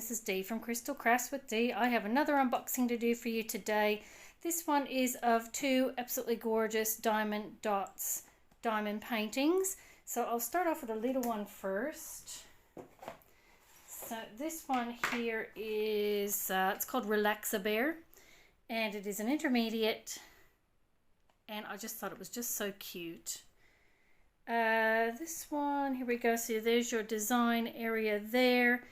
this is Dee from Crystal Crafts with Dee. I have another unboxing to do for you today. This one is of two absolutely gorgeous diamond dots diamond paintings. So I'll start off with a little one first. So this one here is, it's called Relax-A-Bear, and it is an intermediate, and I just thought it was just so cute. This one, here we go, so there's your design area there.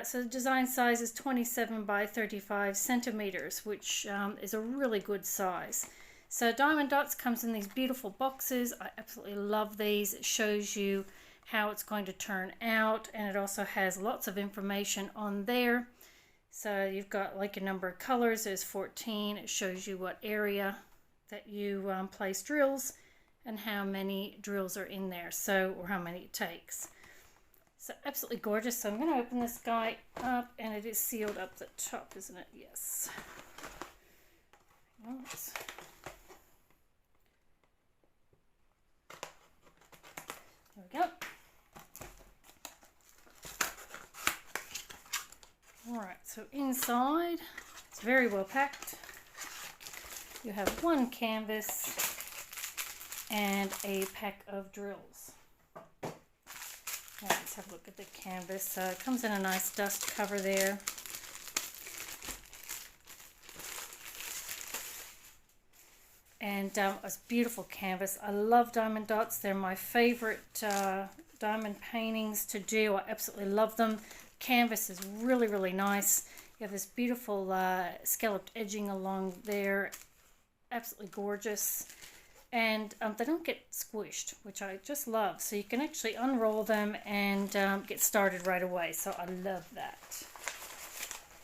So the design size is 27 by 35 centimeters, which is a really good size. So Diamond Dots comes in these beautiful boxes. I absolutely love these. It shows you how it's going to turn out, and it also has lots of information on there. So you've got like a number of colors. There's 14. It shows you what area that you place drills and how many drills are in there, so, or how many it takes. So absolutely gorgeous. So I'm going to open this guy up, and it is sealed up the top, isn't it? Yes. Oops. There we go. Alright, so inside, it's very well packed. You have one canvas and a pack of drills. Now let's have a look at the canvas. So it comes in a nice dust cover there. And it's beautiful canvas. I love diamond dots. They're my favorite diamond paintings to do. I absolutely love them. Canvas is really, really nice. You have this beautiful scalloped edging along there. Absolutely gorgeous. And they don't get squished, which I just love. So you can actually unroll them and get started right away. So I love that.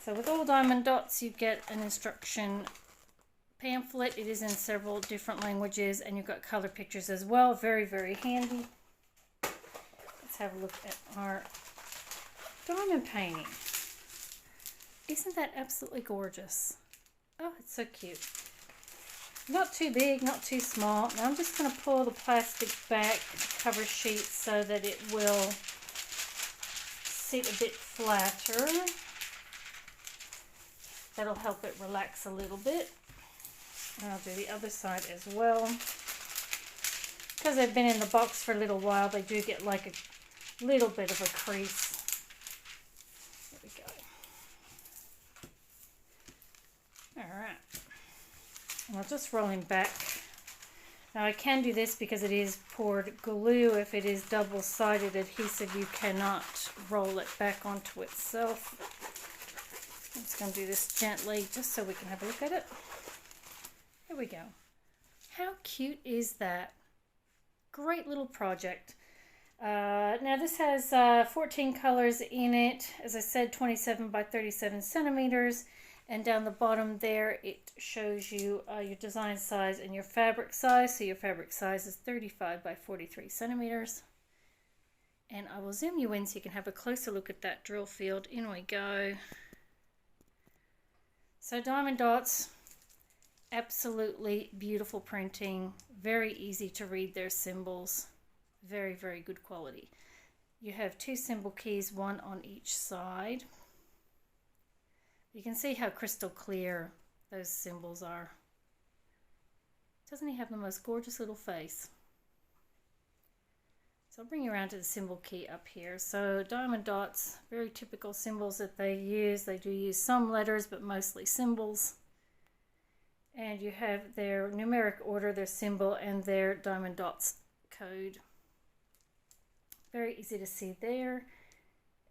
So with all diamond dots, you get an instruction pamphlet. It is in several different languages, and you've got color pictures as well. Very, very handy. Let's have a look at our diamond painting. Isn't that absolutely gorgeous? Oh, it's so cute. Not too big, not too small. Now I'm just going to pull the plastic back cover sheet so that it will sit a bit flatter. That'll help it relax a little bit. And I'll do the other side as well. Because they've been in the box for a little while, they do get like a little bit of a crease. There we go. Alright. And I'll just roll him back. Now I can do this because it is poured glue. If it is double-sided adhesive, you cannot roll it back onto itself. I'm just going to do this gently just so we can have a look at it. Here we go. How cute is that? Great little project. Now this has 14 colors in it. As I said, 27 by 37 centimeters. And down the bottom there, it shows you your design size and your fabric size. So your fabric size is 35 by 43 centimeters. And I will zoom you in so you can have a closer look at that drill field. In we go. So diamond dots, absolutely beautiful printing. Very easy to read their symbols. Very, very good quality. You have two symbol keys, one on each side. You can see how crystal clear those symbols are. Doesn't he have the most gorgeous little face? So I'll bring you around to the symbol key up here. So diamond dots, very typical symbols that they use. They do use some letters, but mostly symbols. And you have their numeric order, their symbol, and their diamond dots code. Very easy to see there.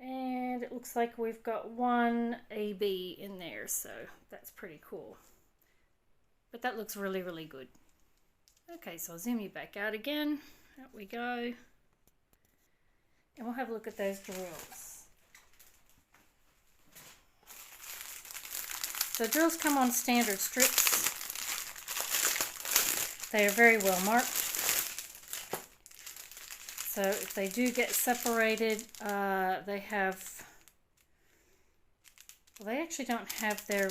And it looks like we've got one AB in there, so that's pretty cool. But that looks really, really good. Okay, so I'll zoom you back out again. Out we go. And we'll have a look at those drills. So drills come on standard strips. They are very well marked. So if they do get separated, they have, well, they actually don't have their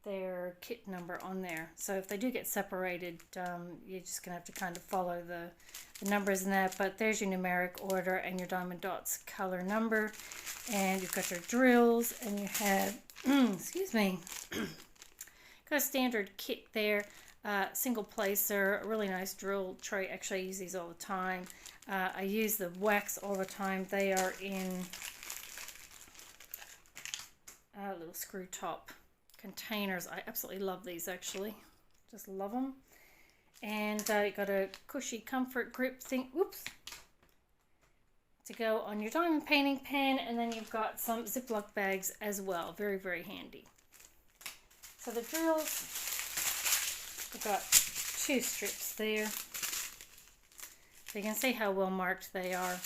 their kit number on there. So if they do get separated, you're just going to have to kind of follow the numbers in that. But there's your numeric order and your Diamond Dots color number. And you've got your drills, and you have, excuse me, got a standard kit there. Single placer, a really nice drill tray. Actually, I use these all the time. I use the wax all the time. They are in little screw top containers. I absolutely love these, actually. Just love them. And you got a cushy comfort grip thing. Whoops. To go on your diamond painting pen, and then you've got some Ziploc bags as well. Very, very handy. So the drills, we've got 2 strips there. So you can see how well marked they are.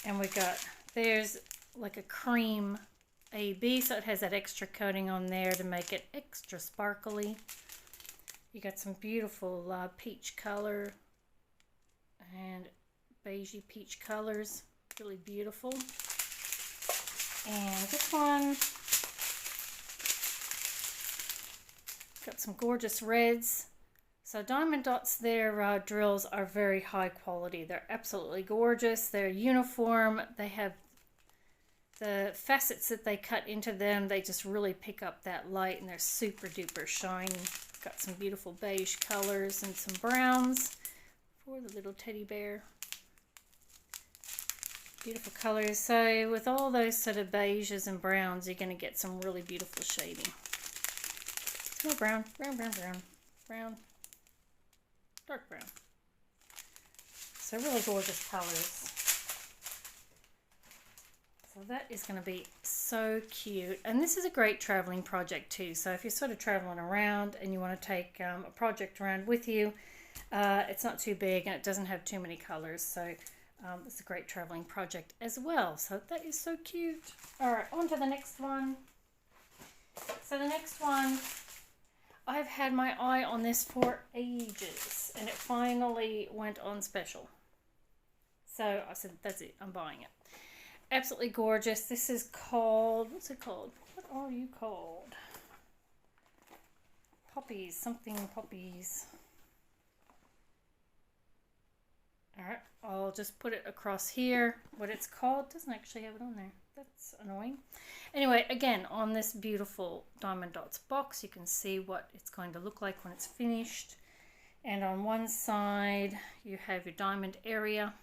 And we got, there's like a cream AB, so it has that extra coating on there to make it extra sparkly. You got some beautiful peach color and beigey peach colors, really beautiful. And this one got some gorgeous reds. So Diamond Dots, their drills are very high quality. They're absolutely gorgeous. They're uniform. They have the facets that they cut into them. They just really pick up that light, and they're super duper shiny. Got some beautiful beige colors and some browns for the little teddy bear. Beautiful colors. So with all those sort of beiges and browns, you're going to get some really beautiful shading. More brown, brown, brown, brown, brown, dark brown. So really gorgeous colors. So that is going to be so cute. And this is a great traveling project too. So if you're sort of traveling around and you want to take a project around with you, it's not too big and it doesn't have too many colors. So it's a great traveling project as well. So that is so cute. All right, on to the next one. So the next one, I've had my eye on this for ages, and it finally went on special. So I said, that's it, I'm buying it. Absolutely gorgeous. This is called, what's it called? What are you called? Poppies, something poppies. Alright, I'll just put it across here. What it's called doesn't actually have it on there. That's annoying. Anyway, again, on this beautiful Diamond Dots box, you can see what it's going to look like when it's finished. And on one side, you have your diamond area.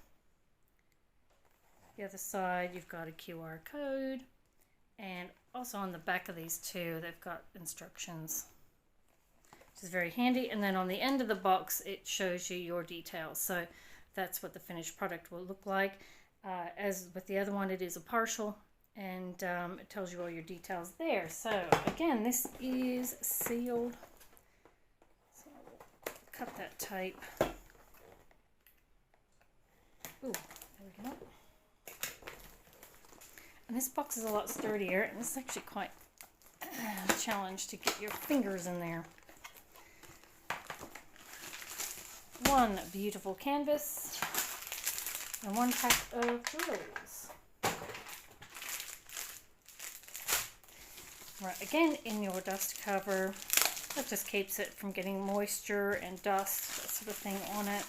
The other side, you've got a QR code. And also on the back of these two, they've got instructions, which is very handy. And then on the end of the box, it shows you your details. So that's what the finished product will look like. As with the other one, it is a partial, and it tells you all your details there. So again, this is sealed. So I'll cut that tape. Ooh, there we go. And this box is a lot sturdier, and it's actually quite a challenge to get your fingers in there. One beautiful canvas and one pack of drills. Right, again in your dust cover. That just keeps it from getting moisture and dust, that sort of thing on it.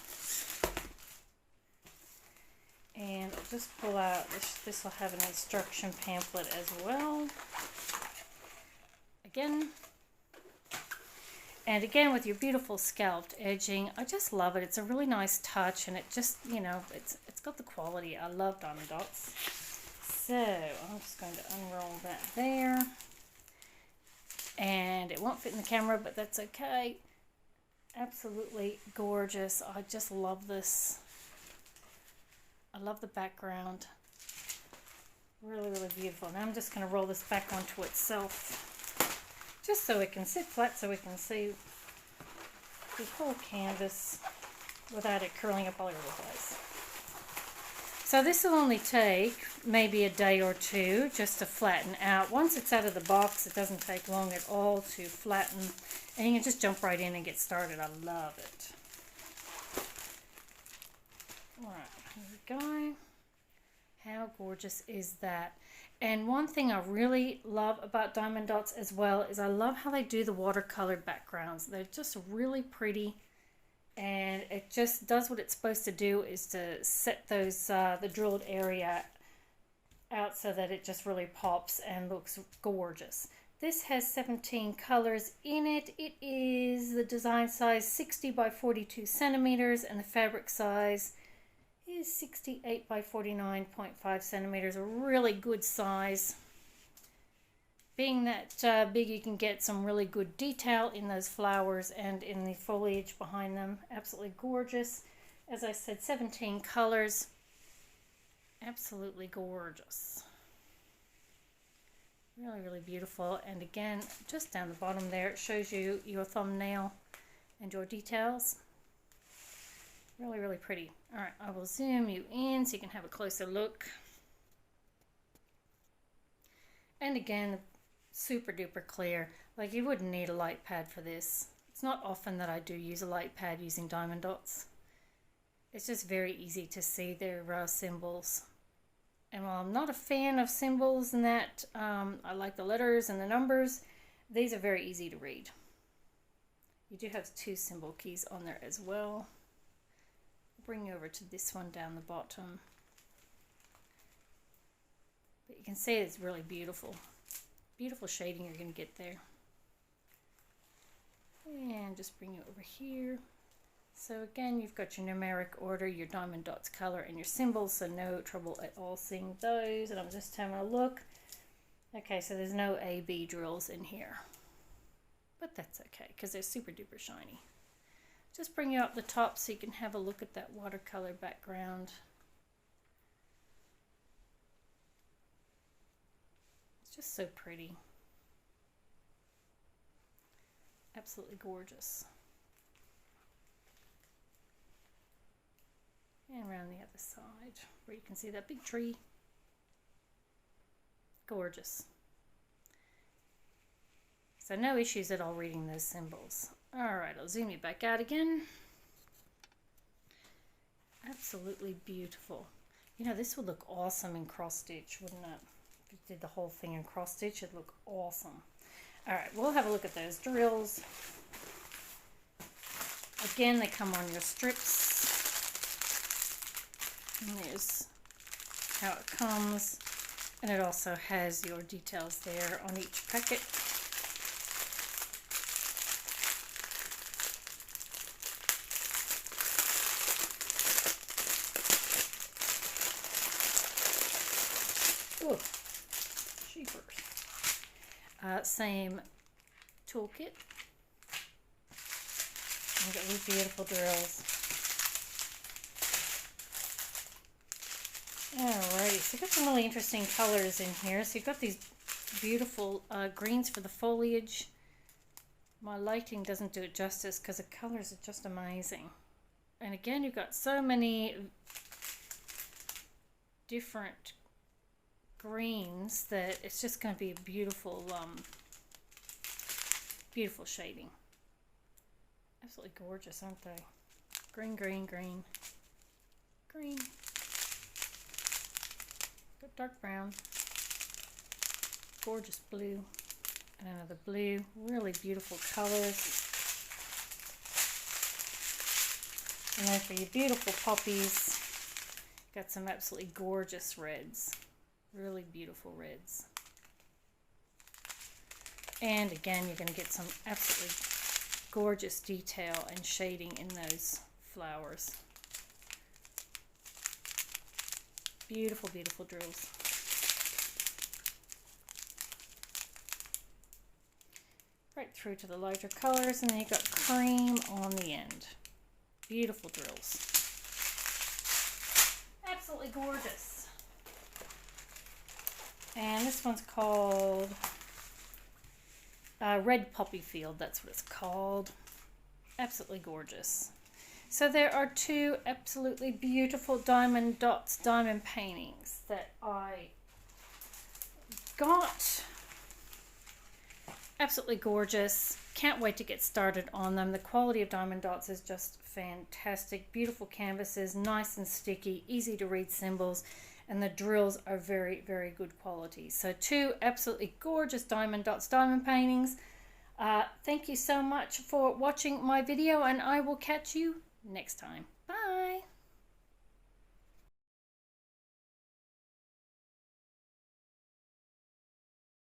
And I'll just pull out, this will have an instruction pamphlet as well. Again. And again with your beautiful scalped edging, I just love it. It's a really nice touch, and it just, you know, it's got the quality. I love Diamond Dots. So I'm just going to unroll that there. And it won't fit in the camera, but that's okay. Absolutely gorgeous. I just love this. I love the background. Really, really beautiful. Now I'm just going to roll this back onto itself, just so it can sit flat, so we can see the whole canvas without it curling up all over the place. So this will only take maybe a day or two just to flatten out. Once it's out of the box, it doesn't take long at all to flatten, and you can just jump right in and get started. I love it. Alright, here we go. How gorgeous is that? And one thing I really love about Diamond Dots as well is I love how they do the watercolored backgrounds. They're just really pretty, and it just does what it's supposed to do, is to set those the drilled area out so that it just really pops and looks gorgeous. This has 17 colors in it. It is the design size 60 by 42 centimeters, and the fabric size is 68 by 49.5 centimeters, a really good size. Being that big, you can get some really good detail in those flowers and in the foliage behind them. Absolutely gorgeous. As I said, 17 colors. Absolutely gorgeous. Really, really beautiful. And again, just down the bottom there, it shows you your thumbnail and your details. Really, really pretty. All right, I will zoom you in so you can have a closer look. And again, super duper clear. Like, you wouldn't need a light pad for this. It's not often that I do use a light pad using Diamond Dots. It's just very easy to see their symbols. And while I'm not a fan of symbols and that, I like the letters and the numbers, these are very easy to read. You do have 2 symbol keys on there as well. Bring you over to this one down the bottom. But you can see it's really beautiful. Beautiful shading you're going to get there. And just bring you over here. So again, you've got your numeric order, your Diamond Dots color, and your symbols, so no trouble at all seeing those. And I'm just having a look. Okay, so there's no A-B drills in here. But that's okay, because they're super duper shiny. Just bring you up the top so you can have a look at that watercolor background. It's just so pretty. Absolutely gorgeous. And around the other side where you can see that big tree. Gorgeous. So no issues at all reading those symbols. Alright, I'll zoom you back out again. Absolutely beautiful. You know, this would look awesome in cross stitch, wouldn't it? If you did the whole thing in cross stitch, it'd look awesome. Alright, we'll have a look at those drills. Again, they come on your strips. And there's how it comes. And it also has your details there on each packet. Oh, sheepers. Same toolkit. Look at these beautiful drills. Alrighty, so you've got some really interesting colors in here. So you've got these beautiful greens for the foliage. My lighting doesn't do it justice because the colors are just amazing. And again, you've got so many different greens that it's just going to be a beautiful, beautiful shading. Absolutely gorgeous, aren't they? Green, green, green, green. Got dark brown, gorgeous blue, and another blue. Really beautiful colors. And then for your beautiful poppies, got some absolutely gorgeous reds. Really beautiful reds. And again, you're going to get some absolutely gorgeous detail and shading in those flowers. Beautiful, beautiful drills. Right through to the lighter colors, and then you've got cream on the end. Beautiful drills. Absolutely gorgeous. And this one's called Red Poppy Field. That's what it's called. Absolutely gorgeous. So there are 2 absolutely beautiful Diamond Dots diamond paintings that I got. Absolutely gorgeous. Can't wait to get started on them. The quality of Diamond Dots is just fantastic. Beautiful canvases, nice and sticky, easy to read symbols. and the drills are very, very good quality. So 2 absolutely gorgeous Diamond Dots diamond paintings. Thank you so much for watching my video, and I will catch you next time.